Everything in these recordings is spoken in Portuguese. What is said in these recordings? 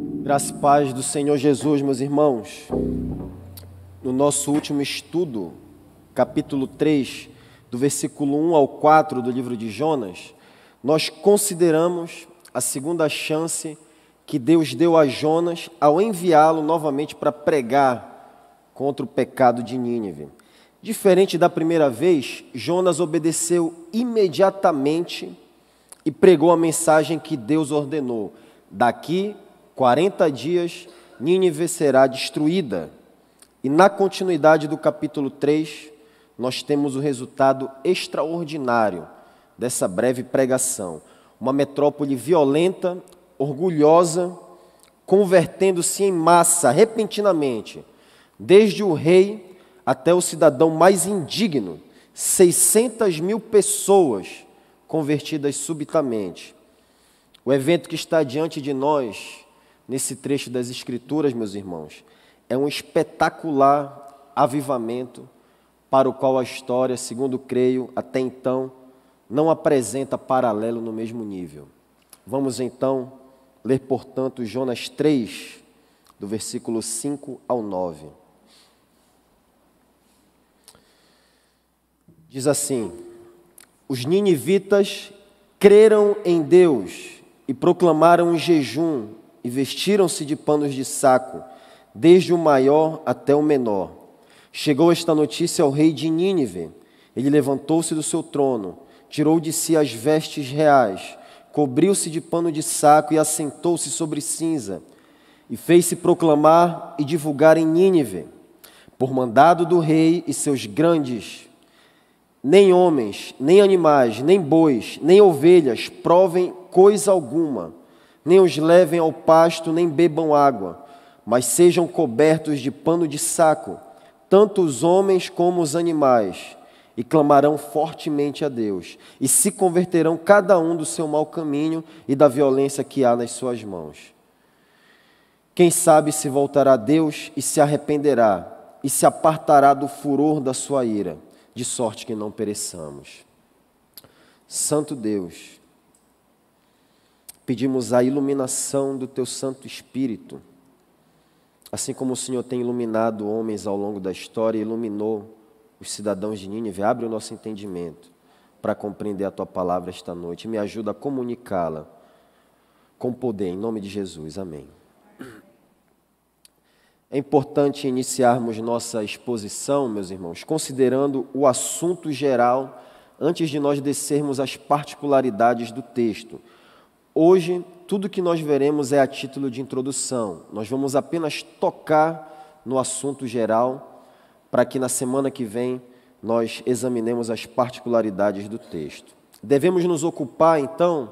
Graça e paz do Senhor Jesus, meus irmãos. No nosso último estudo, capítulo 3, do versículo 1 ao 4 do livro de Jonas, nós consideramos a segunda chance que Deus deu a Jonas ao enviá-lo novamente para pregar contra o pecado de Nínive. Diferente da primeira vez, Jonas obedeceu imediatamente e pregou a mensagem que Deus ordenou. Daqui 40 dias, Nínive será destruída. E na continuidade do capítulo 3, nós temos o resultado extraordinário dessa breve pregação. Uma metrópole violenta, orgulhosa, convertendo-se em massa repentinamente, desde o rei até o cidadão mais indigno, 600 mil pessoas convertidas subitamente. O evento que está diante de nós, nesse trecho das Escrituras, meus irmãos, é um espetacular avivamento para o qual a história, segundo creio, até então, não apresenta paralelo no mesmo nível. Vamos então ler, portanto, Jonas 3, do versículo 5 ao 9. Diz assim: os ninivitas creram em Deus e proclamaram um jejum e vestiram-se de panos de saco, desde o maior até o menor. Chegou esta notícia ao rei de Nínive. Ele levantou-se do seu trono, tirou de si as vestes reais, cobriu-se de pano de saco e assentou-se sobre cinza, e fez-se proclamar e divulgar em Nínive, por mandado do rei e seus grandes: nem homens, nem animais, nem bois, nem ovelhas provem coisa alguma, nem os levem ao pasto, nem bebam água, mas sejam cobertos de pano de saco, tanto os homens como os animais, e clamarão fortemente a Deus, e se converterão cada um do seu mau caminho e da violência que há nas suas mãos. Quem sabe se voltará a Deus e se arrependerá, e se apartará do furor da sua ira, de sorte que não pereçamos. Santo Deus, pedimos a iluminação do Teu Santo Espírito, assim como o Senhor tem iluminado homens ao longo da história e iluminou os cidadãos de Nínive. Abre o nosso entendimento para compreender a Tua palavra esta noite e me ajuda a comunicá-la com poder, em nome de Jesus. Amém. É importante iniciarmos nossa exposição, meus irmãos, considerando o assunto geral, antes de nós descermos às particularidades do texto. Hoje, tudo que nós veremos é a título de introdução. Nós vamos apenas tocar no assunto geral, para que na semana que vem nós examinemos as particularidades do texto. Devemos nos ocupar, então,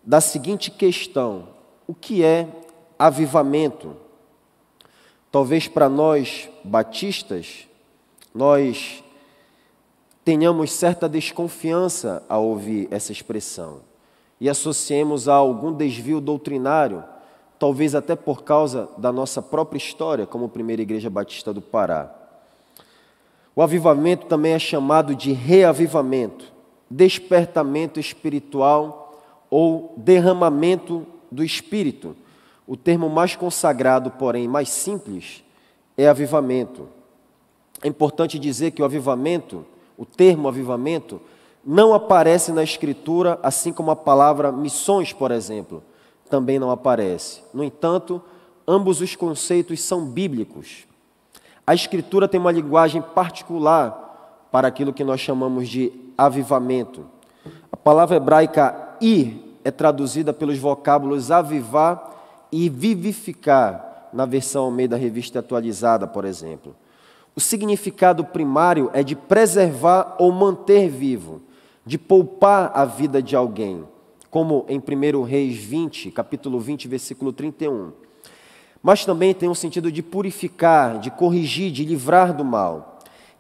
da seguinte questão: o que é avivamento? Talvez para nós, batistas, nós tenhamos certa desconfiança ao ouvir essa expressão e associemos a algum desvio doutrinário, talvez até por causa da nossa própria história como Primeira Igreja Batista do Pará. O avivamento também é chamado de reavivamento, despertamento espiritual ou derramamento do Espírito. O termo mais consagrado, porém mais simples, é avivamento. É importante dizer que o avivamento, o termo avivamento, não aparece na Escritura, assim como a palavra missões, por exemplo, também não aparece. No entanto, ambos os conceitos são bíblicos. A Escritura tem uma linguagem particular para aquilo que nós chamamos de avivamento. A palavra hebraica ir é traduzida pelos vocábulos avivar e vivificar, na versão Almeida Revista Atualizada, por exemplo. O significado primário é de preservar ou manter vivo, de poupar a vida de alguém, como em 1 Reis 20, capítulo 20, versículo 31. Mas também tem um sentido de purificar, de corrigir, de livrar do mal.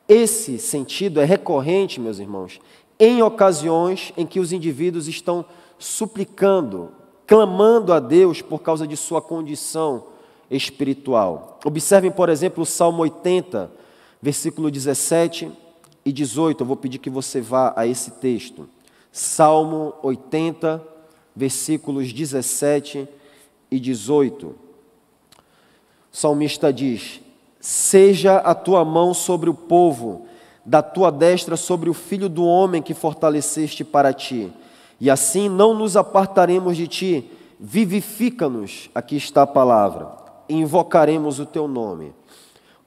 Esse sentido é recorrente, meus irmãos, em ocasiões em que os indivíduos estão suplicando, clamando a Deus por causa de sua condição espiritual. Observem, por exemplo, o Salmo 80, versículo 17 e 18. Eu vou pedir que você vá a esse texto. Salmo 80, versículos 17 e 18. O salmista diz: seja a tua mão sobre o povo, da tua destra sobre o filho do homem que fortaleceste para ti, e assim não nos apartaremos de ti. Vivifica-nos, aqui está a palavra, e invocaremos o teu nome.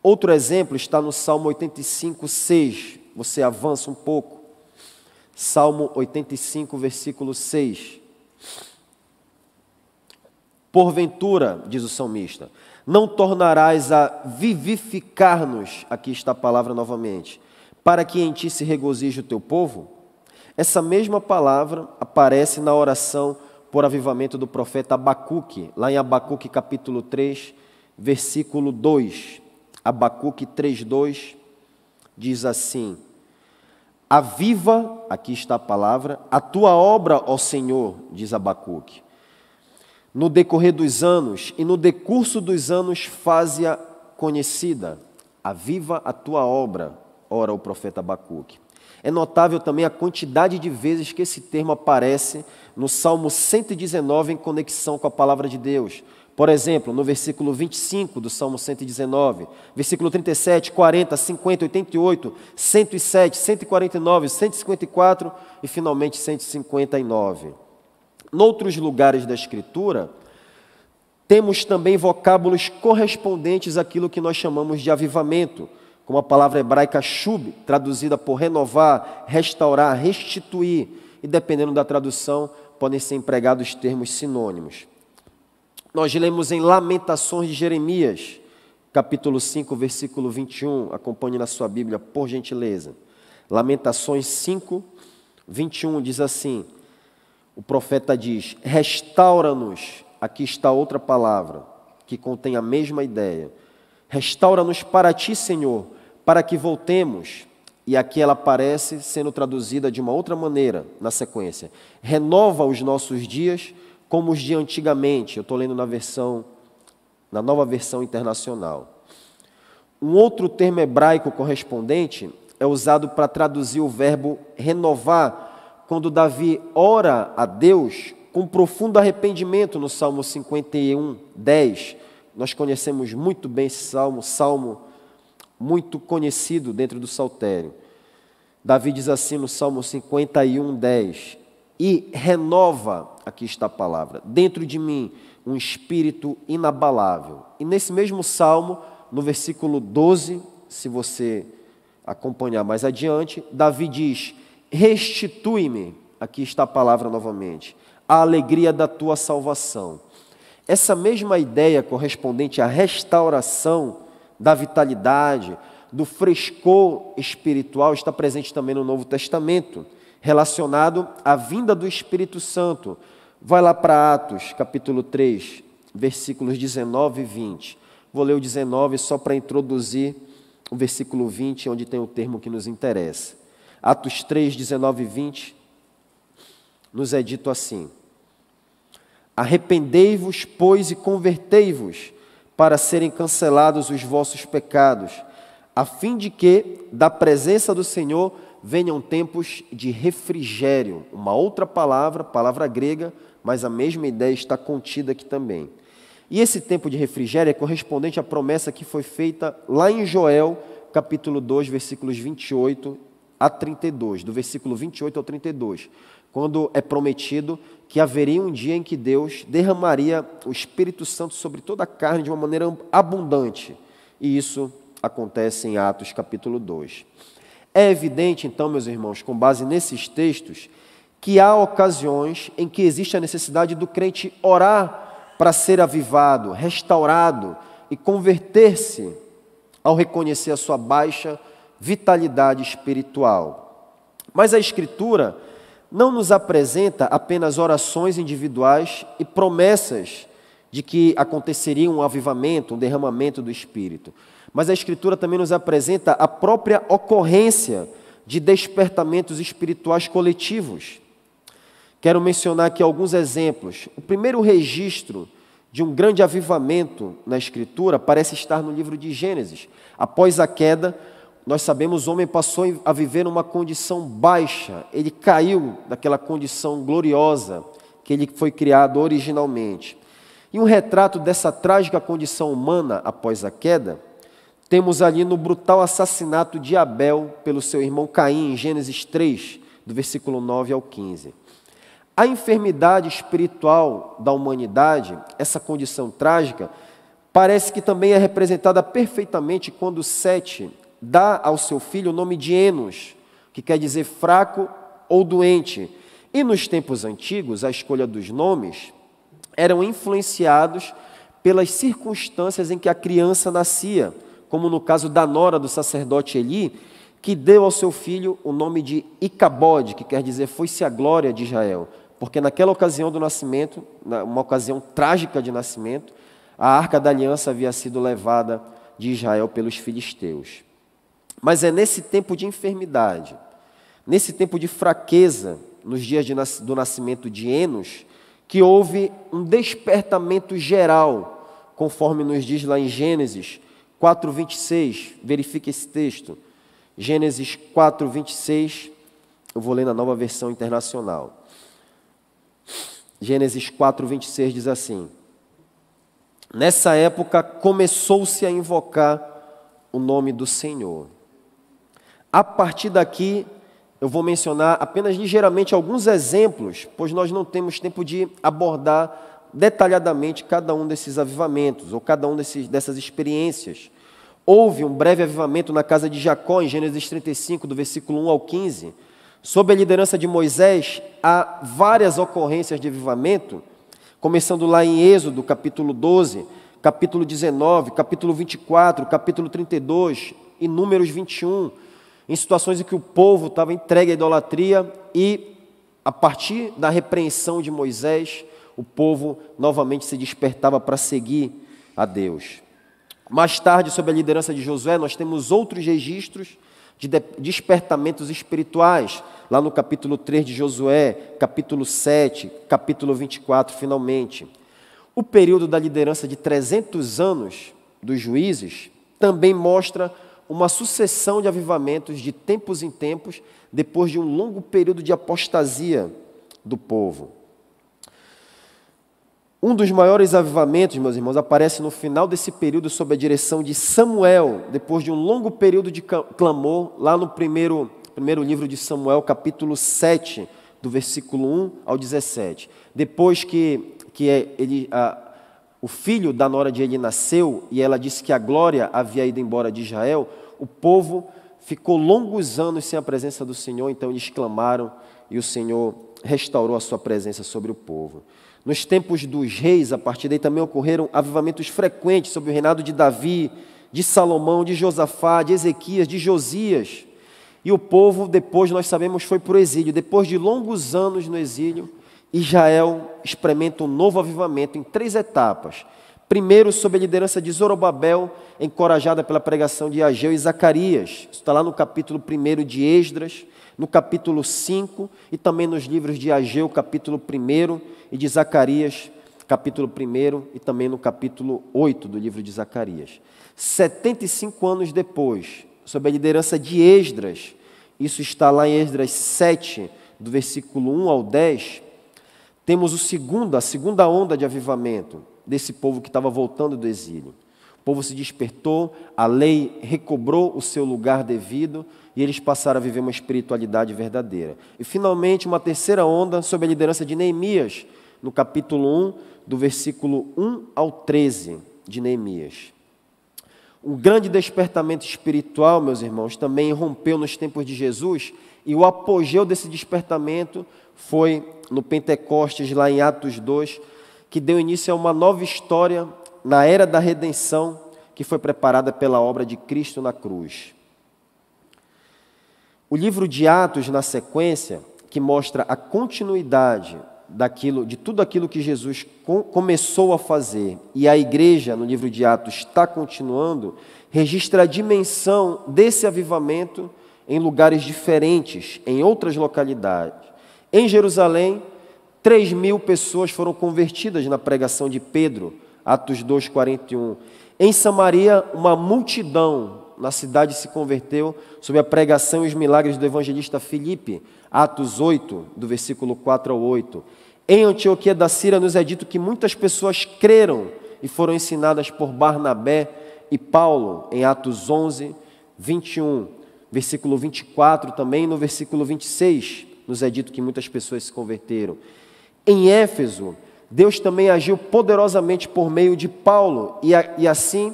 Outro exemplo está no Salmo 85, 6. Você avança um pouco. Salmo 85, versículo 6. Porventura, diz o salmista, não tornarás a vivificar-nos, aqui está a palavra novamente, para que em ti se regozije o teu povo? Essa mesma palavra aparece na oração por avivamento do profeta Abacuque, lá em Abacuque capítulo 3, versículo 2. Abacuque 3:2 diz assim: aviva, aqui está a palavra, a tua obra, ó Senhor, diz Abacuque. No decorrer dos anos e no decurso dos anos faze-a conhecida. Aviva a tua obra, ora o profeta Abacuque. É notável também a quantidade de vezes que esse termo aparece no Salmo 119 em conexão com a palavra de Deus. Por exemplo, no versículo 25 do Salmo 119, versículo 37, 40, 50, 88, 107, 149, 154 e finalmente 159. Em outros lugares da Escritura, temos também vocábulos correspondentes àquilo que nós chamamos de avivamento, como a palavra hebraica shub, traduzida por renovar, restaurar, restituir, e dependendo da tradução, podem ser empregados termos sinônimos. Nós lemos em Lamentações de Jeremias, capítulo 5, versículo 21, acompanhe na sua Bíblia, por gentileza. Lamentações 5, 21 diz assim, o profeta diz, restaura-nos, aqui está outra palavra, que contém a mesma ideia, restaura-nos para ti, Senhor, para que voltemos, e aqui ela aparece sendo traduzida de uma outra maneira, na sequência, renova os nossos dias como os de antigamente, eu estou lendo na nova versão internacional. Um outro termo hebraico correspondente é usado para traduzir o verbo renovar, quando Davi ora a Deus com profundo arrependimento no Salmo 51, 10. Nós conhecemos muito bem esse salmo muito conhecido dentro do saltério. Davi diz assim no Salmo 51, 10, e renova, aqui está a palavra, dentro de mim um espírito inabalável. E nesse mesmo salmo, no versículo 12, se você acompanhar mais adiante, Davi diz, restitui-me, aqui está a palavra novamente, a alegria da tua salvação. Essa mesma ideia correspondente à restauração da vitalidade, do frescor espiritual, está presente também no Novo Testamento, relacionado à vinda do Espírito Santo. Vai lá para Atos, capítulo 3, versículos 19 e 20. Vou ler o 19 só para introduzir o versículo 20, onde tem o termo que nos interessa. Atos 3, 19 e 20, nos é dito assim, arrependei-vos, pois, e convertei-vos, para serem cancelados os vossos pecados, a fim de que, da presença do Senhor, venham tempos de refrigério. Uma outra palavra grega, mas a mesma ideia está contida aqui também. E esse tempo de refrigério é correspondente à promessa que foi feita lá em Joel, capítulo 2, versículos 28 a 32, do versículo 28 ao 32, quando é prometido que haveria um dia em que Deus derramaria o Espírito Santo sobre toda a carne de uma maneira abundante. E isso acontece em Atos capítulo 2. É evidente, então, meus irmãos, com base nesses textos, que há ocasiões em que existe a necessidade do crente orar para ser avivado, restaurado e converter-se ao reconhecer a sua baixa vitalidade espiritual. Mas a Escritura não nos apresenta apenas orações individuais e promessas de que aconteceria um avivamento, um derramamento do Espírito. Mas a Escritura também nos apresenta a própria ocorrência de despertamentos espirituais coletivos. Quero mencionar aqui alguns exemplos. O primeiro registro de um grande avivamento na Escritura parece estar no livro de Gênesis. Após a queda, nós sabemos, o homem passou a viver numa condição baixa. Ele caiu daquela condição gloriosa que ele foi criado originalmente. E um retrato dessa trágica condição humana após a queda, temos ali no brutal assassinato de Abel pelo seu irmão Caim, em Gênesis 3, do versículo 9 ao 15. A enfermidade espiritual da humanidade, essa condição trágica, parece que também é representada perfeitamente quando Sete dá ao seu filho o nome de Enos, que quer dizer fraco ou doente. E nos tempos antigos, a escolha dos nomes eram influenciados pelas circunstâncias em que a criança nascia, como no caso da nora do sacerdote Eli, que deu ao seu filho o nome de Icabode, que quer dizer foi-se a glória de Israel, porque naquela ocasião do nascimento, uma ocasião trágica de nascimento, a arca da aliança havia sido levada de Israel pelos filisteus. Mas é nesse tempo de enfermidade, nesse tempo de fraqueza, nos dias do nascimento de Enos, que houve um despertamento geral, conforme nos diz lá em Gênesis 4:26, verifique esse texto. Gênesis 4:26, eu vou ler na Nova Versão Internacional. Gênesis 4:26 diz assim: nessa época começou-se a invocar o nome do Senhor. A partir daqui, eu vou mencionar apenas ligeiramente alguns exemplos, pois nós não temos tempo de abordar detalhadamente cada um desses avivamentos, ou cada um dessas experiências. Houve um breve avivamento na casa de Jacó, em Gênesis 35, do versículo 1 ao 15. Sob a liderança de Moisés, há várias ocorrências de avivamento, começando lá em Êxodo, capítulo 12, capítulo 19, capítulo 24, capítulo 32 e Números 21, em situações em que o povo estava entregue à idolatria e, a partir da repreensão de Moisés, o povo novamente se despertava para seguir a Deus. Mais tarde, sob a liderança de Josué, nós temos outros registros de despertamentos espirituais, lá no capítulo 3 de Josué, capítulo 7, capítulo 24, finalmente. O período da liderança de 300 anos dos juízes também mostra uma sucessão de avivamentos de tempos em tempos, depois de um longo período de apostasia do povo. Um dos maiores avivamentos, meus irmãos, aparece no final desse período sob a direção de Samuel, depois de um longo período de clamor, lá no primeiro livro de Samuel, capítulo 7, do versículo 1 ao 17. Depois o filho da nora de Eli nasceu, e ela disse que a glória havia ido embora de Israel, o povo ficou longos anos sem a presença do Senhor, então eles clamaram, e o Senhor restaurou a sua presença sobre o povo. Nos tempos dos reis, a partir daí também ocorreram avivamentos frequentes sobre o reinado de Davi, de Salomão, de Josafá, de Ezequias, de Josias. E o povo, depois, nós sabemos, foi para o exílio. Depois de longos anos no exílio, Israel experimenta um novo avivamento em 3 etapas. Primeiro, sob a liderança de Zorobabel, encorajada pela pregação de Ageu e Zacarias. Isso está lá no capítulo 1 de Esdras, no capítulo 5 e também nos livros de Ageu, capítulo 1, e de Zacarias, capítulo 1, e também no capítulo 8 do livro de Zacarias. 75 anos depois, sob a liderança de Esdras, isso está lá em Esdras 7, do versículo 1 ao 10, temos a segunda onda de avivamento desse povo que estava voltando do exílio. O povo se despertou, a lei recobrou o seu lugar devido e eles passaram a viver uma espiritualidade verdadeira. E, finalmente, uma terceira onda sob a liderança de Neemias, no capítulo 1, do versículo 1 ao 13 de Neemias. Um grande despertamento espiritual, meus irmãos, também rompeu nos tempos de Jesus, e o apogeu desse despertamento foi no Pentecostes, lá em Atos 2, que deu início a uma nova história na era da redenção, que foi preparada pela obra de Cristo na cruz. O livro de Atos, na sequência, que mostra a continuidade de tudo aquilo que Jesus começou a fazer, e a igreja, no livro de Atos, está continuando, registra a dimensão desse avivamento em lugares diferentes, em outras localidades. Em Jerusalém, 3.000 pessoas foram convertidas na pregação de Pedro, Atos 2:41. Em Samaria, uma multidão na cidade se converteu sob a pregação e os milagres do evangelista Filipe, Atos 8, do versículo 4 ao 8. Em Antioquia da Síria nos é dito que muitas pessoas creram e foram ensinadas por Barnabé e Paulo, em Atos 11, 21, versículo 24, também no versículo 26, nos é dito que muitas pessoas se converteram. Em Éfeso, Deus também agiu poderosamente por meio de Paulo, e assim,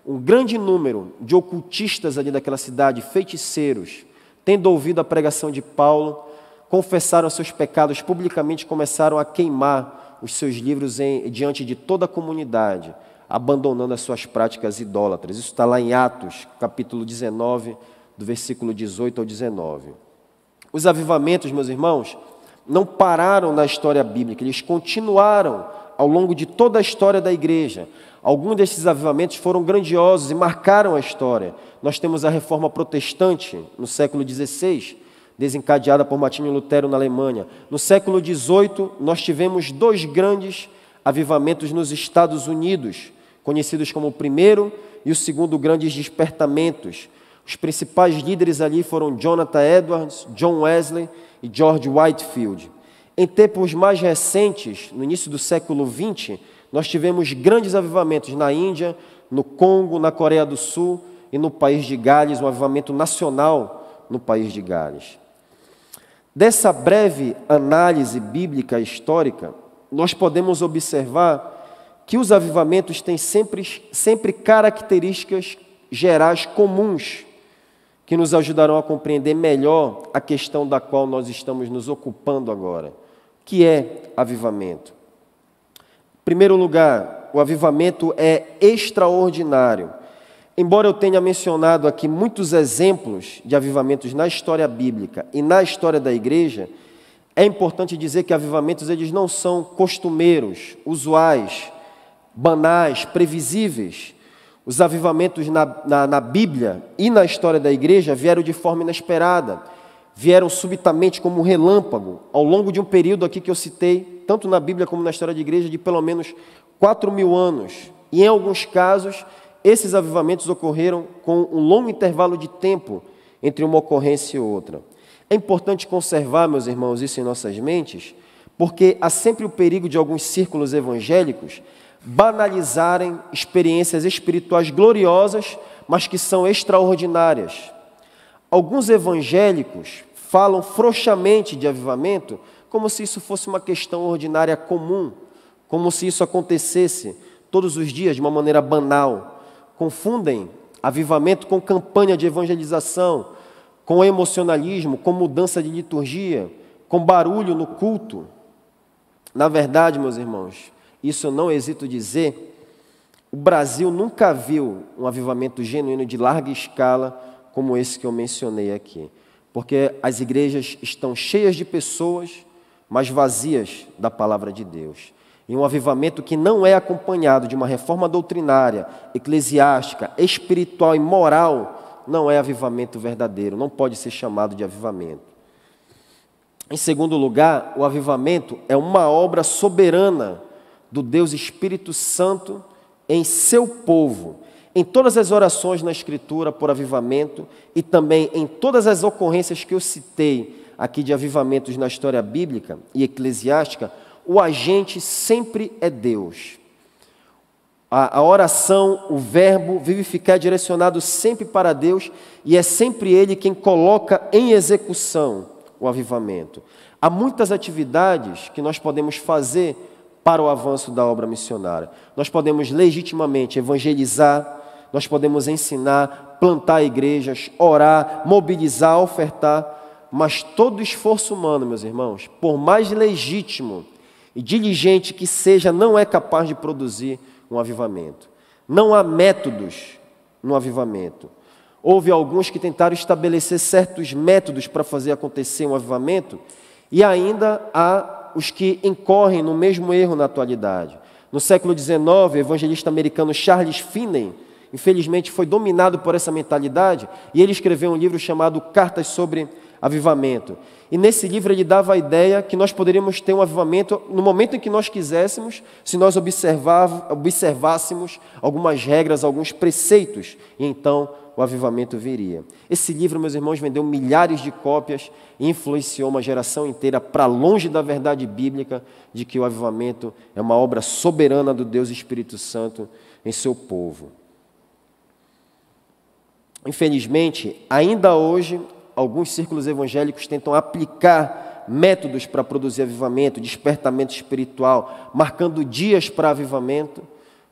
um grande número de ocultistas ali daquela cidade, feiticeiros, tendo ouvido a pregação de Paulo, confessaram seus pecados publicamente, começaram a queimar os seus livros diante de toda a comunidade, abandonando as suas práticas idólatras. Isso está lá em Atos, capítulo 19, do versículo 18 ao 19. Os avivamentos, meus irmãos, não pararam na história bíblica, eles continuaram ao longo de toda a história da igreja. Alguns desses avivamentos foram grandiosos e marcaram a história. Nós temos a Reforma Protestante no século XVI, desencadeada por Martinho Lutero na Alemanha. No século XVIII, nós tivemos dois grandes avivamentos nos Estados Unidos, conhecidos como o primeiro e o segundo grandes despertamentos. Os principais líderes ali foram Jonathan Edwards, John Wesley e George Whitefield. Em tempos mais recentes, no início do século XX, nós tivemos grandes avivamentos na Índia, no Congo, na Coreia do Sul e no país de Gales, um avivamento nacional no país de Gales. Dessa breve análise bíblica histórica, nós podemos observar que os avivamentos têm sempre características gerais comuns que nos ajudarão a compreender melhor a questão da qual nós estamos nos ocupando agora, que é avivamento. Em primeiro lugar, o avivamento é extraordinário. Embora eu tenha mencionado aqui muitos exemplos de avivamentos na história bíblica e na história da igreja, é importante dizer que avivamentos eles não são costumeiros, usuais, banais, previsíveis. Os avivamentos na Bíblia e na história da igreja vieram de forma inesperada, vieram subitamente como um relâmpago, ao longo de um período aqui que eu citei, tanto na Bíblia como na história da igreja, de pelo menos 4.000 anos. E em alguns casos, esses avivamentos ocorreram com um longo intervalo de tempo entre uma ocorrência e outra. É importante conservar, meus irmãos, isso em nossas mentes, porque há sempre o perigo de alguns círculos evangélicos banalizarem experiências espirituais gloriosas, mas que são extraordinárias. Alguns evangélicos falam frouxamente de avivamento como se isso fosse uma questão ordinária comum, como se isso acontecesse todos os dias de uma maneira banal. Confundem avivamento com campanha de evangelização, com emocionalismo, com mudança de liturgia, com barulho no culto. Na verdade, meus irmãos, isso eu não hesito dizer, o Brasil nunca viu um avivamento genuíno de larga escala como esse que eu mencionei aqui. Porque as igrejas estão cheias de pessoas, mas vazias da palavra de Deus. E um avivamento que não é acompanhado de uma reforma doutrinária, eclesiástica, espiritual e moral, não é avivamento verdadeiro, não pode ser chamado de avivamento. Em segundo lugar, o avivamento é uma obra soberana do Deus Espírito Santo em seu povo. Em todas as orações na Escritura por avivamento e também em todas as ocorrências que eu citei aqui de avivamentos na história bíblica e eclesiástica, o agente sempre é Deus. A oração, o verbo vivificar é direcionado sempre para Deus e é sempre Ele quem coloca em execução o avivamento. Há muitas atividades que nós podemos fazer para o avanço da obra missionária. Nós podemos legitimamente evangelizar, nós podemos ensinar, plantar igrejas, orar, mobilizar, ofertar, mas todo esforço humano, meus irmãos, por mais legítimo e diligente que seja, não é capaz de produzir um avivamento. Não há métodos no avivamento. Houve alguns que tentaram estabelecer certos métodos para fazer acontecer um avivamento e ainda há os que incorrem no mesmo erro na atualidade. No século XIX, o evangelista americano Charles Finney, infelizmente, foi dominado por essa mentalidade e ele escreveu um livro chamado Cartas sobre Avivamento. E nesse livro ele dava a ideia que nós poderíamos ter um avivamento no momento em que nós quiséssemos, se nós observássemos algumas regras, alguns preceitos, e então o avivamento viria. Esse livro, meus irmãos, vendeu milhares de cópias e influenciou uma geração inteira para longe da verdade bíblica de que o avivamento é uma obra soberana do Deus Espírito Santo em seu povo. Infelizmente, ainda hoje, alguns círculos evangélicos tentam aplicar métodos para produzir avivamento, despertamento espiritual, marcando dias para avivamento,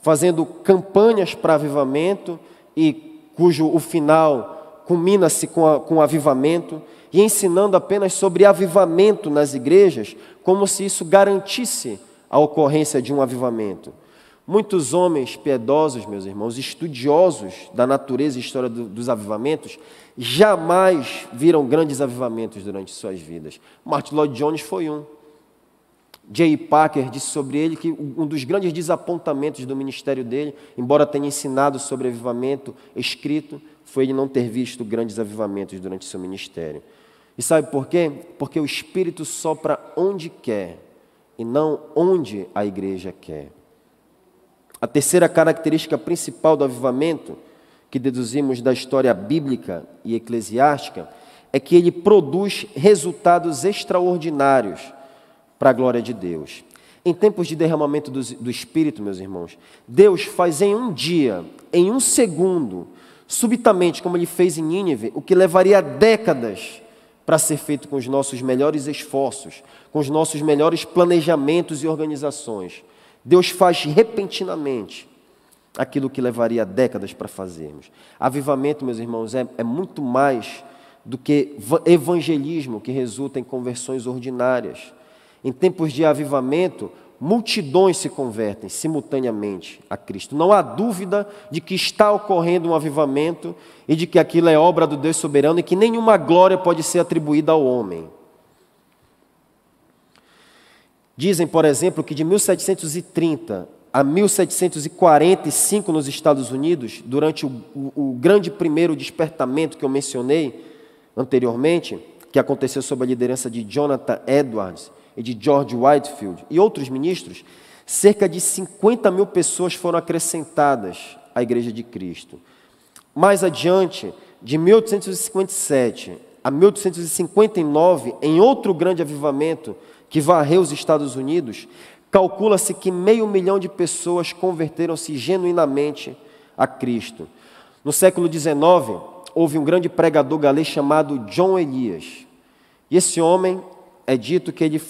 fazendo campanhas para avivamento, e cujo o final culmina-se com o avivamento, e ensinando apenas sobre avivamento nas igrejas, como se isso garantisse a ocorrência de um avivamento. Muitos homens piedosos, meus irmãos, estudiosos da natureza e história dos avivamentos, jamais viram grandes avivamentos durante suas vidas. Martin Lloyd Jones foi um. J. Packer disse sobre ele que um dos grandes desapontamentos do ministério dele, embora tenha ensinado sobre avivamento escrito, foi ele não ter visto grandes avivamentos durante seu ministério. E sabe por quê? Porque o Espírito sopra onde quer e não onde a igreja quer. A terceira característica principal do avivamento, que deduzimos da história bíblica e eclesiástica, é que ele produz resultados extraordinários para a glória de Deus. Em tempos de derramamento do Espírito, meus irmãos, Deus faz em um dia, em um segundo, subitamente, como ele fez em Nínive, o que levaria décadas para ser feito com os nossos melhores esforços, com os nossos melhores planejamentos e organizações. Deus faz repentinamente aquilo que levaria décadas para fazermos. Avivamento, meus irmãos, é muito mais do que evangelismo que resulta em conversões ordinárias. Em tempos de avivamento, multidões se convertem simultaneamente a Cristo. Não há dúvida de que está ocorrendo um avivamento e de que aquilo é obra do Deus soberano e que nenhuma glória pode ser atribuída ao homem. Dizem, por exemplo, que de 1730 a 1745 nos Estados Unidos, durante o grande primeiro despertamento que eu mencionei anteriormente, que aconteceu sob a liderança de Jonathan Edwards e de George Whitefield e outros ministros, cerca de 50 mil pessoas foram acrescentadas à Igreja de Cristo. Mais adiante, de 1857 a 1859, em outro grande avivamento que varreu os Estados Unidos, calcula-se que 500 mil de pessoas converteram-se genuinamente a Cristo. No século XIX, houve um grande pregador galês chamado John Elias. E esse homem, é dito que ele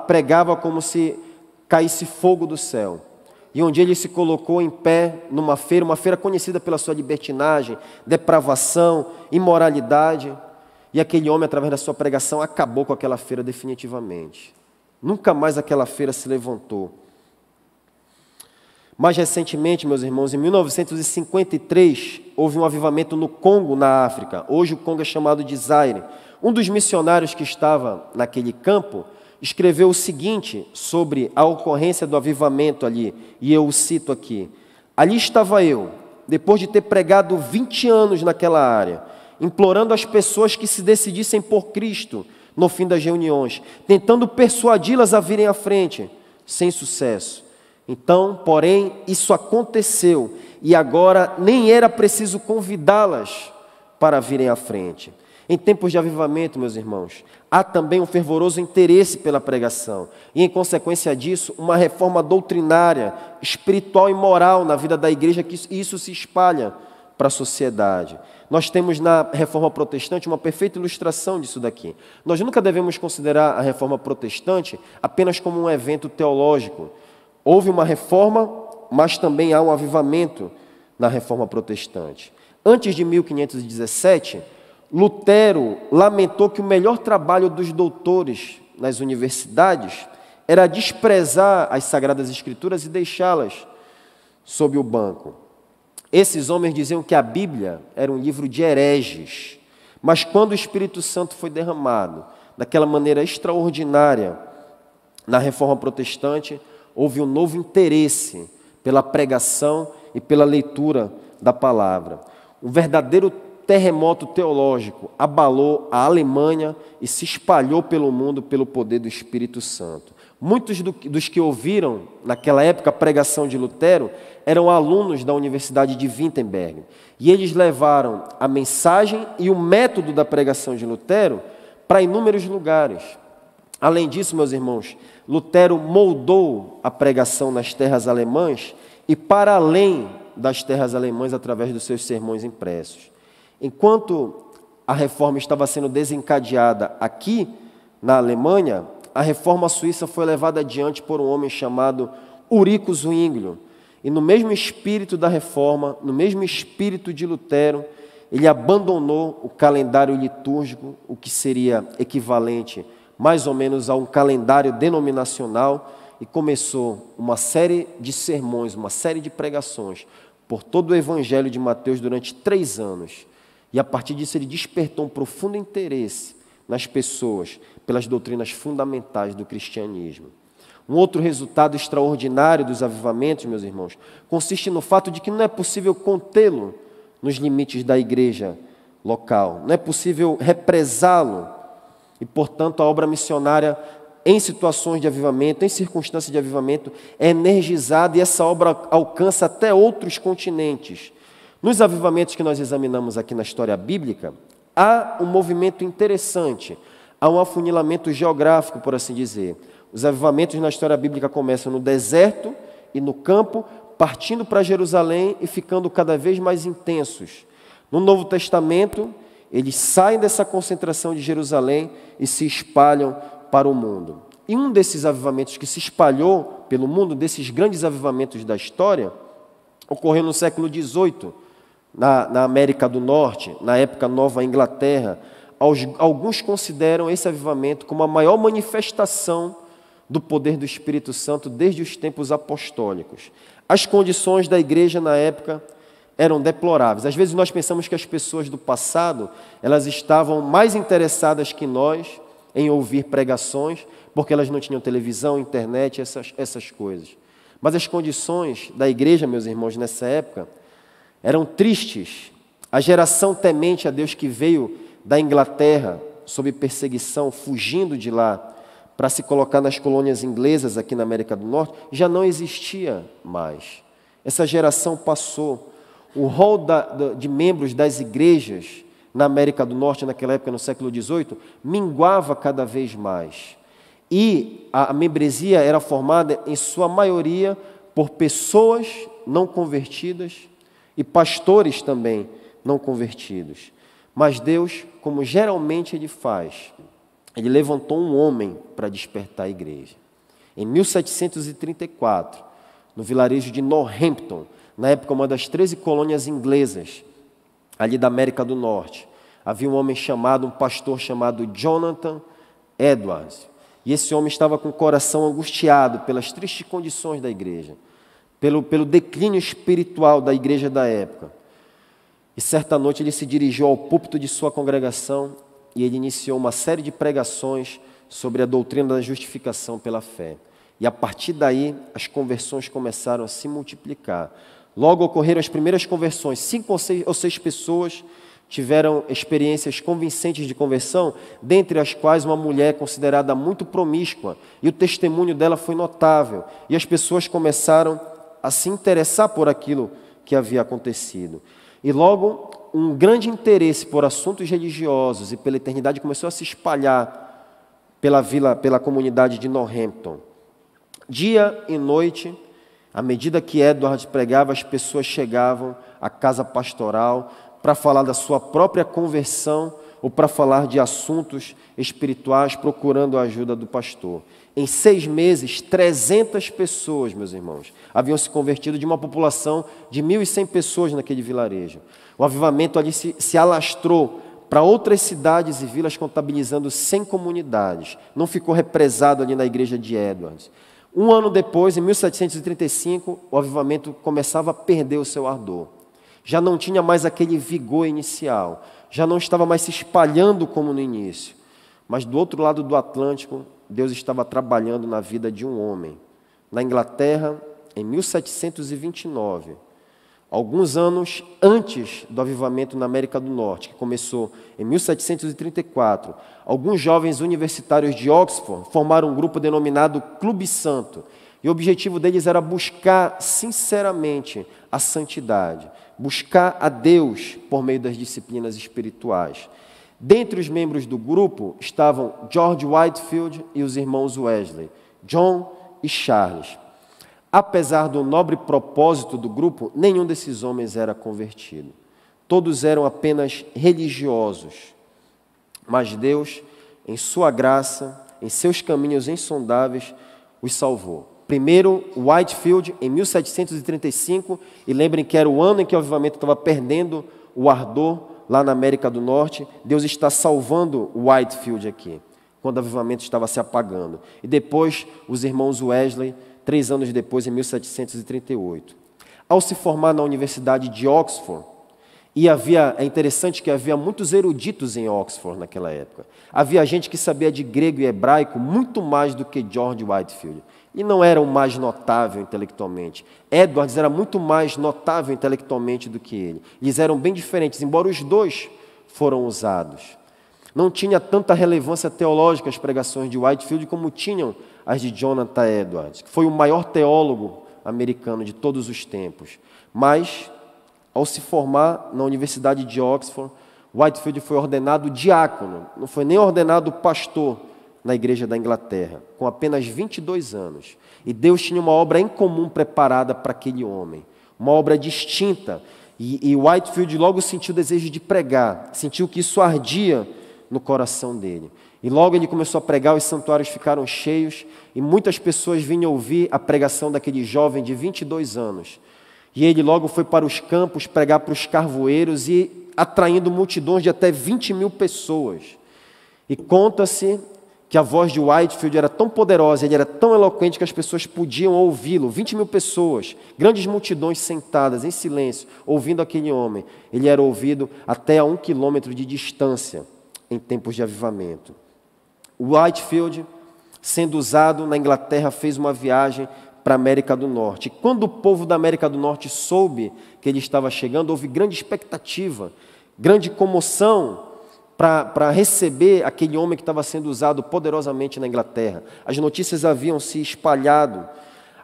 pregava como se caísse fogo do céu. E um dia ele se colocou em pé numa feira, uma feira conhecida pela sua libertinagem, depravação, imoralidade. E aquele homem, através da sua pregação, acabou com aquela feira definitivamente. Nunca mais aquela feira se levantou. Mais recentemente, meus irmãos, em 1953, houve um avivamento no Congo, na África. Hoje o Congo é chamado de Zaire. Um dos missionários que estava naquele campo escreveu o seguinte sobre a ocorrência do avivamento ali, e eu o cito aqui. Ali estava eu, depois de ter pregado 20 anos naquela área, implorando às pessoas que se decidissem por Cristo no fim das reuniões, tentando persuadi-las a virem à frente, sem sucesso. Então, porém, isso aconteceu, e agora nem era preciso convidá-las para virem à frente. Em tempos de avivamento, meus irmãos, há também um fervoroso interesse pela pregação, e em consequência disso, uma reforma doutrinária, espiritual e moral na vida da igreja, que isso se espalha para a sociedade. Nós temos na Reforma Protestante uma perfeita ilustração disso daqui. Nós nunca devemos considerar a Reforma Protestante apenas como um evento teológico. Houve uma reforma, mas também há um avivamento na Reforma Protestante. Antes de 1517, Lutero lamentou que o melhor trabalho dos doutores nas universidades era desprezar as Sagradas Escrituras e deixá-las sob o banco. Esses homens diziam que a Bíblia era um livro de hereges, mas quando o Espírito Santo foi derramado, daquela maneira extraordinária, na Reforma Protestante, houve um novo interesse pela pregação e pela leitura da palavra. Um verdadeiro terremoto teológico abalou a Alemanha e se espalhou pelo mundo pelo poder do Espírito Santo. Muitos dos que ouviram, naquela época, a pregação de Lutero, eram alunos da Universidade de Wittenberg. E eles levaram a mensagem e o método da pregação de Lutero para inúmeros lugares. Além disso, meus irmãos, Lutero moldou a pregação nas terras alemãs e para além das terras alemãs através dos seus sermões impressos. Enquanto a reforma estava sendo desencadeada aqui na Alemanha, a reforma suíça foi levada adiante por um homem chamado Ulrico Zwinglio. E no mesmo espírito da reforma, no mesmo espírito de Lutero, ele abandonou o calendário litúrgico, o que seria equivalente mais ou menos a um calendário denominacional, e começou uma série de sermões, uma série de pregações por todo o Evangelho de Mateus durante 3 anos. E a partir disso ele despertou um profundo interesse nas pessoas pelas doutrinas fundamentais do cristianismo. Um outro resultado extraordinário dos avivamentos, meus irmãos, consiste no fato de que não é possível contê-lo nos limites da igreja local, não é possível represá-lo, e, portanto, a obra missionária, em situações de avivamento, em circunstâncias de avivamento, é energizada e essa obra alcança até outros continentes. Nos avivamentos que nós examinamos aqui na história bíblica, há um movimento interessante, há um afunilamento geográfico, por assim dizer. Os avivamentos na história bíblica começam no deserto e no campo, partindo para Jerusalém e ficando cada vez mais intensos. No Novo Testamento, eles saem dessa concentração de Jerusalém e se espalham para o mundo. E um desses avivamentos que se espalhou pelo mundo, desses grandes avivamentos da história, ocorreu no século XVIII, na América do Norte, na época Nova Inglaterra. Alguns consideram esse avivamento como a maior manifestação do poder do Espírito Santo desde os tempos apostólicos. As condições da igreja na época eram deploráveis. Às vezes nós pensamos que as pessoas do passado, elas estavam mais interessadas que nós em ouvir pregações, porque elas não tinham televisão, internet, essas coisas. Mas as condições da igreja, meus irmãos, nessa época, eram tristes. A geração temente a Deus que veio da Inglaterra, sob perseguição, fugindo de lá, para se colocar nas colônias inglesas aqui na América do Norte, já não existia mais. Essa geração passou. O rol de membros das igrejas na América do Norte, naquela época, no século XVIII, minguava cada vez mais. E a membresia era formada, em sua maioria, por pessoas não convertidas e pastores também não convertidos. Mas Deus, como geralmente Ele faz, Ele levantou um homem para despertar a igreja. Em 1734, no vilarejo de Northampton, na época uma das 13 colônias inglesas, ali da América do Norte, havia um pastor chamado Jonathan Edwards. E esse homem estava com o coração angustiado pelas tristes condições da igreja, pelo declínio espiritual da igreja da época. E certa noite ele se dirigiu ao púlpito de sua congregação e ele iniciou uma série de pregações sobre a doutrina da justificação pela fé. E a partir daí, as conversões começaram a se multiplicar. Logo ocorreram as primeiras conversões. 5 ou 6 pessoas tiveram experiências convincentes de conversão, dentre as quais uma mulher considerada muito promíscua. E o testemunho dela foi notável. E as pessoas começaram a se interessar por aquilo que havia acontecido. E logo, um grande interesse por assuntos religiosos e pela eternidade começou a se espalhar pela comunidade de Northampton. Dia e noite, à medida que Edward pregava, as pessoas chegavam à casa pastoral para falar da sua própria conversão ou para falar de assuntos espirituais, procurando a ajuda do pastor. Em 6 meses, 300 pessoas, meus irmãos, haviam se convertido de uma população de 1.100 pessoas naquele vilarejo. O avivamento ali se alastrou para outras cidades e vilas, contabilizando 100 comunidades. Não ficou represado ali na igreja de Edwards. Um ano depois, em 1735, o avivamento começava a perder o seu ardor. Já não tinha mais aquele vigor inicial, já não estava mais se espalhando como no início. Mas do outro lado do Atlântico, Deus estava trabalhando na vida de um homem. Na Inglaterra, em 1729, alguns anos antes do avivamento na América do Norte, que começou em 1734, alguns jovens universitários de Oxford formaram um grupo denominado Clube Santo. E o objetivo deles era buscar sinceramente a santidade, buscar a Deus por meio das disciplinas espirituais. Dentre os membros do grupo estavam George Whitefield e os irmãos Wesley, John e Charles. Apesar do nobre propósito do grupo, nenhum desses homens era convertido. Todos eram apenas religiosos. Mas Deus, em sua graça, em seus caminhos insondáveis, os salvou. Primeiro, Whitefield, em 1735, e lembrem que era o ano em que o avivamento estava perdendo o ardor lá na América do Norte. Deus está salvando Whitefield aqui, quando o avivamento estava se apagando. E depois, os irmãos Wesley, 3 anos depois, em 1738. Ao se formar na Universidade de Oxford, é interessante que havia muitos eruditos em Oxford naquela época. Havia gente que sabia de grego e hebraico muito mais do que George Whitefield. E não era o mais notável intelectualmente. Edwards era muito mais notável intelectualmente do que ele. Eles eram bem diferentes, embora os dois foram usados. Não tinha tanta relevância teológica as pregações de Whitefield como tinham as de Jonathan Edwards, que foi o maior teólogo americano de todos os tempos. Mas, ao se formar na Universidade de Oxford, Whitefield foi ordenado diácono, não foi nem ordenado pastor na Igreja da Inglaterra, com apenas 22 anos. E Deus tinha uma obra em comum preparada para aquele homem, uma obra distinta. E Whitefield logo sentiu o desejo de pregar, sentiu que isso ardia no coração dele. E logo ele começou a pregar, os santuários ficaram cheios, e muitas pessoas vinham ouvir a pregação daquele jovem de 22 anos. E ele logo foi para os campos pregar para os carvoeiros, e atraindo multidões de até 20 mil pessoas. E conta-se que a voz de Whitefield era tão poderosa, ele era tão eloquente que as pessoas podiam ouvi-lo. 20 mil pessoas, grandes multidões sentadas em silêncio, ouvindo aquele homem. Ele era ouvido até a 1 quilômetro de distância, em tempos de avivamento. Whitefield, sendo usado na Inglaterra, fez uma viagem para a América do Norte. E quando o povo da América do Norte soube que ele estava chegando, houve grande expectativa, grande comoção para receber aquele homem que estava sendo usado poderosamente na Inglaterra. As notícias haviam se espalhado,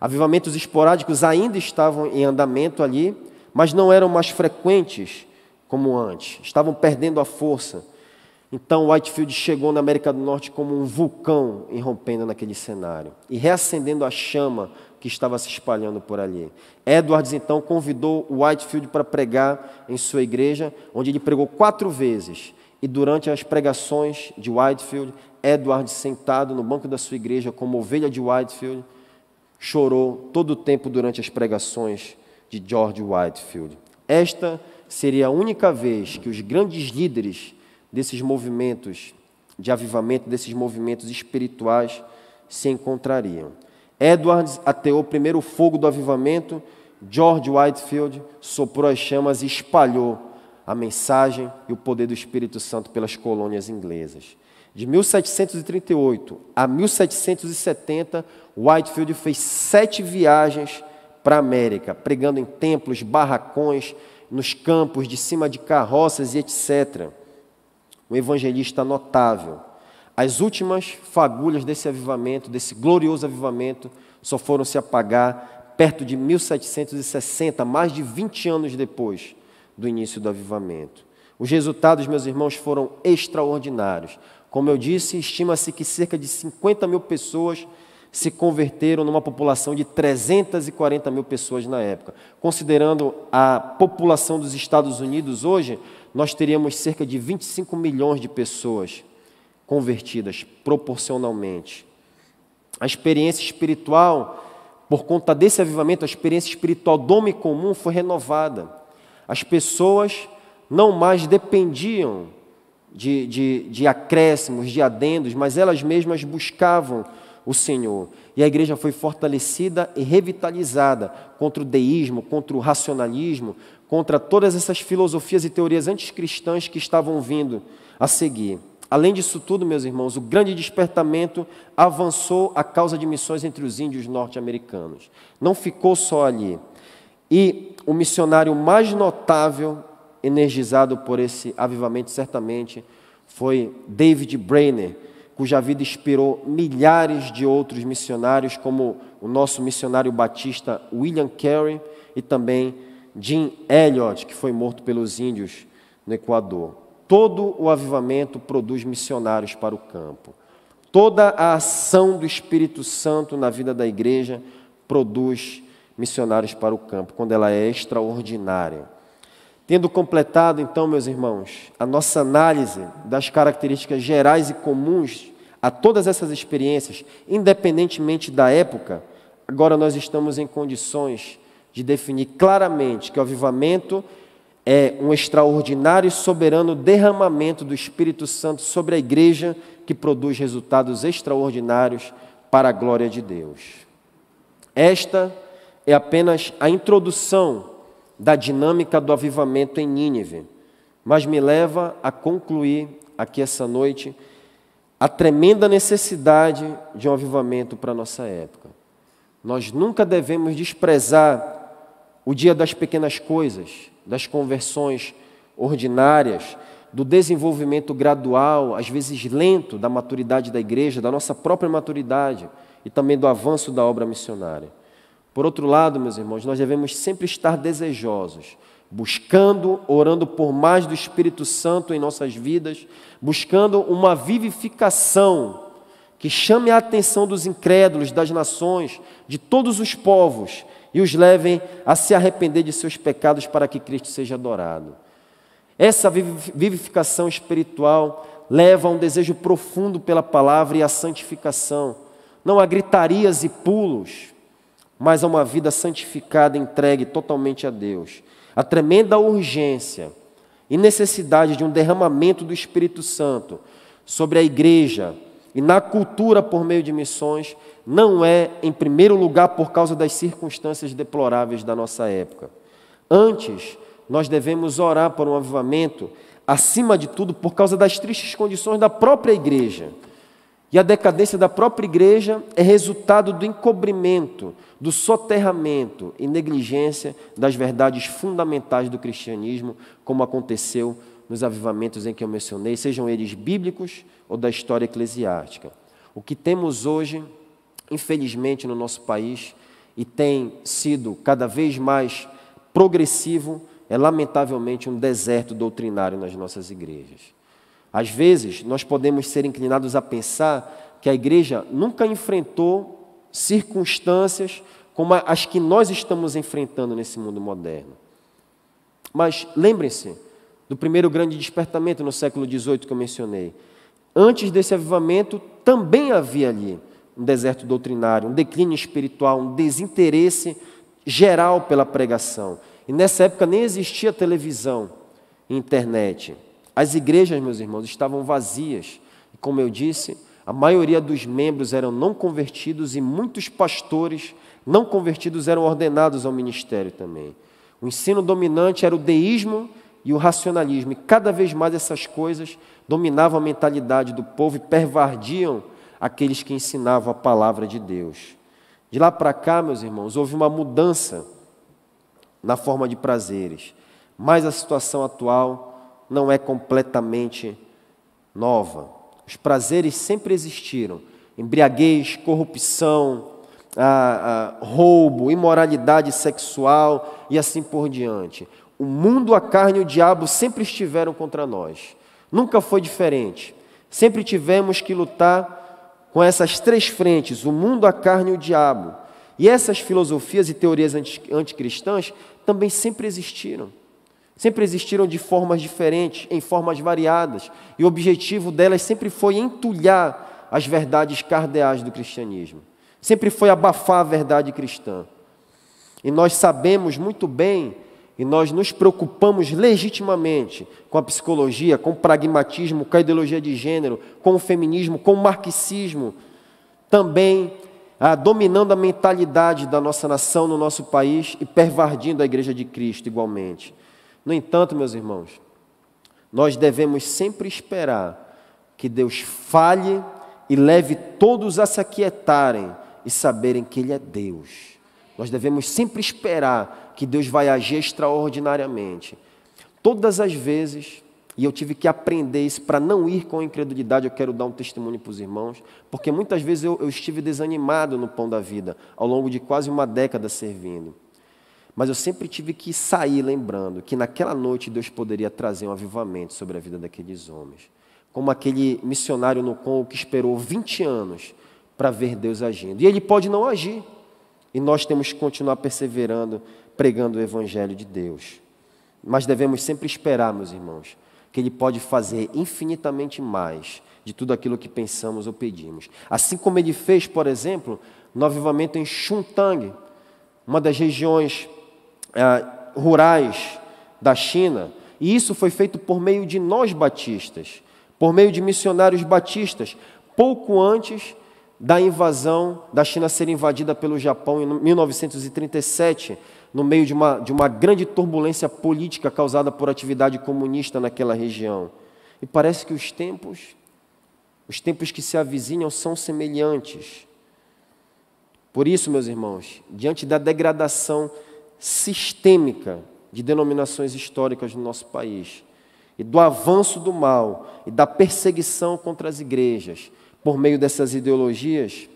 avivamentos esporádicos ainda estavam em andamento ali, mas não eram mais frequentes como antes, estavam perdendo a força. Então Whitefield chegou na América do Norte como um vulcão irrompendo naquele cenário e reacendendo a chama que estava se espalhando por ali. Edwards então convidou Whitefield para pregar em sua igreja, onde ele pregou 4 vezes. E durante as pregações de Whitefield, Edwards, sentado no banco da sua igreja como ovelha de Whitefield, chorou todo o tempo durante as pregações de George Whitefield. Esta seria a única vez que os grandes líderes desses movimentos de avivamento, desses movimentos espirituais, se encontrariam. Edwards ateou primeiro o fogo do avivamento, George Whitefield soprou as chamas e espalhou a mensagem e o poder do Espírito Santo pelas colônias inglesas. De 1738 a 1770, Whitefield fez 7 viagens para a América, pregando em templos, barracões, nos campos, de cima de carroças e etc. Um evangelista notável. As últimas fagulhas desse avivamento, desse glorioso avivamento, só foram se apagar perto de 1760, mais de 20 anos depois do início do avivamento. Os resultados, meus irmãos, foram extraordinários. Como eu disse, estima-se que cerca de 50 mil pessoas se converteram numa população de 340 mil pessoas na época. Considerando a população dos Estados Unidos hoje, nós teríamos cerca de 25 milhões de pessoas convertidas proporcionalmente. A experiência espiritual, por conta desse avivamento, a experiência espiritual do homem comum foi renovada. As pessoas não mais dependiam de acréscimos, de adendos, mas elas mesmas buscavam o Senhor. E a igreja foi fortalecida e revitalizada contra o deísmo, contra o racionalismo, contra todas essas filosofias e teorias anticristãs que estavam vindo a seguir. Além disso tudo, meus irmãos, o grande despertamento avançou a causa de missões entre os índios norte-americanos. Não ficou só ali. E o missionário mais notável, energizado por esse avivamento, certamente, foi David Brainerd, cuja vida inspirou milhares de outros missionários, como o nosso missionário batista William Carey e também Jim Elliot, que foi morto pelos índios no Equador. Todo o avivamento produz missionários para o campo. Toda a ação do Espírito Santo na vida da igreja produz missionários para o campo, quando ela é extraordinária. Tendo completado, então, meus irmãos, a nossa análise das características gerais e comuns a todas essas experiências, independentemente da época, agora nós estamos em condições de definir claramente que o avivamento é um extraordinário e soberano derramamento do Espírito Santo sobre a igreja que produz resultados extraordinários para a glória de Deus. Esta é apenas a introdução da dinâmica do avivamento em Nínive, mas me leva a concluir aqui essa noite a tremenda necessidade de um avivamento para a nossa época. Nós nunca devemos desprezar o dia das pequenas coisas, das conversões ordinárias, do desenvolvimento gradual, às vezes lento, da maturidade da igreja, da nossa própria maturidade e também do avanço da obra missionária. Por outro lado, meus irmãos, nós devemos sempre estar desejosos, buscando, orando por mais do Espírito Santo em nossas vidas, buscando uma vivificação que chame a atenção dos incrédulos, das nações, de todos os povos, e os levem a se arrepender de seus pecados para que Cristo seja adorado. Essa vivificação espiritual leva a um desejo profundo pela palavra e a santificação. Não a gritarias e pulos, mas a uma vida santificada, entregue totalmente a Deus. A tremenda urgência e necessidade de um derramamento do Espírito Santo sobre a igreja e na cultura por meio de missões não é, em primeiro lugar, por causa das circunstâncias deploráveis da nossa época. Antes, nós devemos orar por um avivamento, acima de tudo, por causa das tristes condições da própria igreja. E a decadência da própria igreja é resultado do encobrimento, do soterramento e negligência das verdades fundamentais do cristianismo, como aconteceu nos avivamentos em que eu mencionei, sejam eles bíblicos ou da história eclesiástica. O que temos hoje, infelizmente, no nosso país, e tem sido cada vez mais progressivo, é lamentavelmente um deserto doutrinário nas nossas igrejas. Às vezes, nós podemos ser inclinados a pensar que a igreja nunca enfrentou circunstâncias como as que nós estamos enfrentando nesse mundo moderno. Mas lembrem-se do primeiro grande despertamento no século XVIII que eu mencionei. Antes desse avivamento, também havia ali um deserto doutrinário, um declínio espiritual, um desinteresse geral pela pregação. E nessa época nem existia televisão e internet. As igrejas, meus irmãos, estavam vazias. E como eu disse, a maioria dos membros eram não convertidos e muitos pastores não convertidos eram ordenados ao ministério também. O ensino dominante era o deísmo e o racionalismo. E cada vez mais essas coisas dominavam a mentalidade do povo e pervardiam aqueles que ensinavam a palavra de Deus. De lá para cá, meus irmãos, houve uma mudança na forma de prazeres. Mas a situação atual não é completamente nova. Os prazeres sempre existiram. Embriaguez, corrupção, roubo, imoralidade sexual e assim por diante. O mundo, a carne e o diabo sempre estiveram contra nós. Nunca foi diferente. Sempre tivemos que lutar com essas três frentes, o mundo, a carne e o diabo. E essas filosofias e teorias anticristãs também sempre existiram. Sempre existiram de formas diferentes, em formas variadas. E o objetivo delas sempre foi entulhar as verdades cardeais do cristianismo. Sempre foi abafar a verdade cristã. E nós sabemos muito bem, e nós nos preocupamos legitimamente com a psicologia, com o pragmatismo, com a ideologia de gênero, com o feminismo, com o marxismo, também dominando a mentalidade da nossa nação, no nosso país, e pervardindo a Igreja de Cristo igualmente. No entanto, meus irmãos, nós devemos sempre esperar que Deus fale e leve todos a se aquietarem e saberem que Ele é Deus. Nós devemos sempre esperar que Deus vai agir extraordinariamente. Todas as vezes, e eu tive que aprender isso para não ir com incredulidade, eu quero dar um testemunho para os irmãos, porque muitas vezes eu estive desanimado no Pão da Vida, ao longo de quase uma década servindo. Mas eu sempre tive que sair lembrando que naquela noite Deus poderia trazer um avivamento sobre a vida daqueles homens. Como aquele missionário no Congo que esperou 20 anos para ver Deus agindo. E Ele pode não agir. E nós temos que continuar perseverando, pregando o Evangelho de Deus. Mas devemos sempre esperar, meus irmãos, que Ele pode fazer infinitamente mais de tudo aquilo que pensamos ou pedimos. Assim como Ele fez, por exemplo, no avivamento em Xuntang, uma das regiões rurais da China. E isso foi feito por meio de nós batistas, por meio de missionários batistas, pouco antes da invasão da China ser invadida pelo Japão em 1937, no meio de uma grande turbulência política causada por atividade comunista naquela região. E parece que os tempos que se avizinham são semelhantes. Por isso, meus irmãos, diante da degradação sistêmica de denominações históricas no nosso país, e do avanço do mal e da perseguição contra as igrejas, por meio dessas ideologias,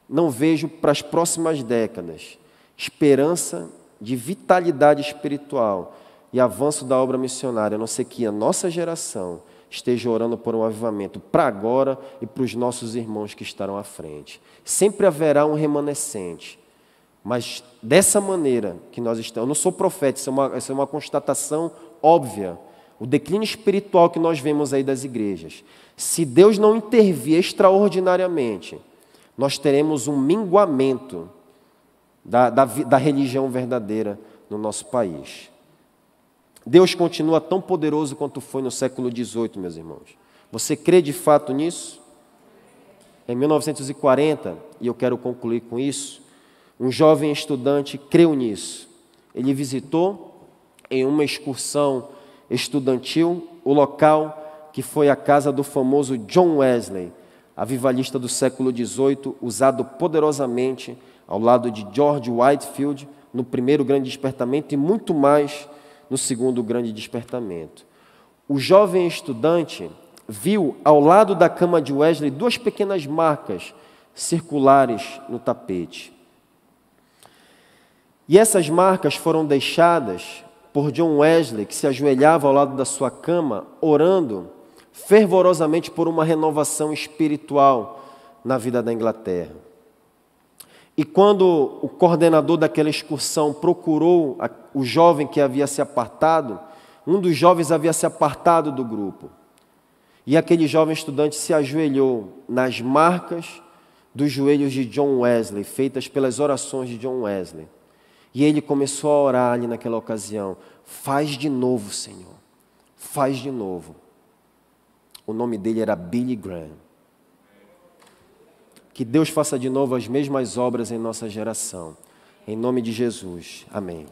não vejo para as próximas décadas esperança de vitalidade espiritual e avanço da obra missionária, a não ser que a nossa geração esteja orando por um avivamento para agora e para os nossos irmãos que estarão à frente. Sempre haverá um remanescente, mas dessa maneira que nós estamos, eu não sou profeta, isso é uma constatação óbvia, o declínio espiritual que nós vemos aí das igrejas. Se Deus não intervir extraordinariamente, nós teremos um minguamento da religião verdadeira no nosso país. Deus continua tão poderoso quanto foi no século XVIII, meus irmãos. Você crê de fato nisso? Em 1940, e eu quero concluir com isso, um jovem estudante creu nisso. Ele visitou em uma excursão estudantil o local que foi a casa do famoso John Wesley, avivalista do século XVIII, usado poderosamente ao lado de George Whitefield no primeiro grande despertamento e muito mais no segundo grande despertamento. O jovem estudante viu ao lado da cama de Wesley duas pequenas marcas circulares no tapete. E essas marcas foram deixadas por John Wesley, que se ajoelhava ao lado da sua cama, orando fervorosamente por uma renovação espiritual na vida da Inglaterra. E quando o coordenador daquela excursão procurou o jovem que havia se apartado, um dos jovens havia se apartado do grupo. E aquele jovem estudante se ajoelhou nas marcas dos joelhos de John Wesley, feitas pelas orações de John Wesley. E ele começou a orar ali naquela ocasião: faz de novo, Senhor, faz de novo. O nome dele era Billy Graham. Que Deus faça de novo as mesmas obras em nossa geração. Em nome de Jesus. Amém.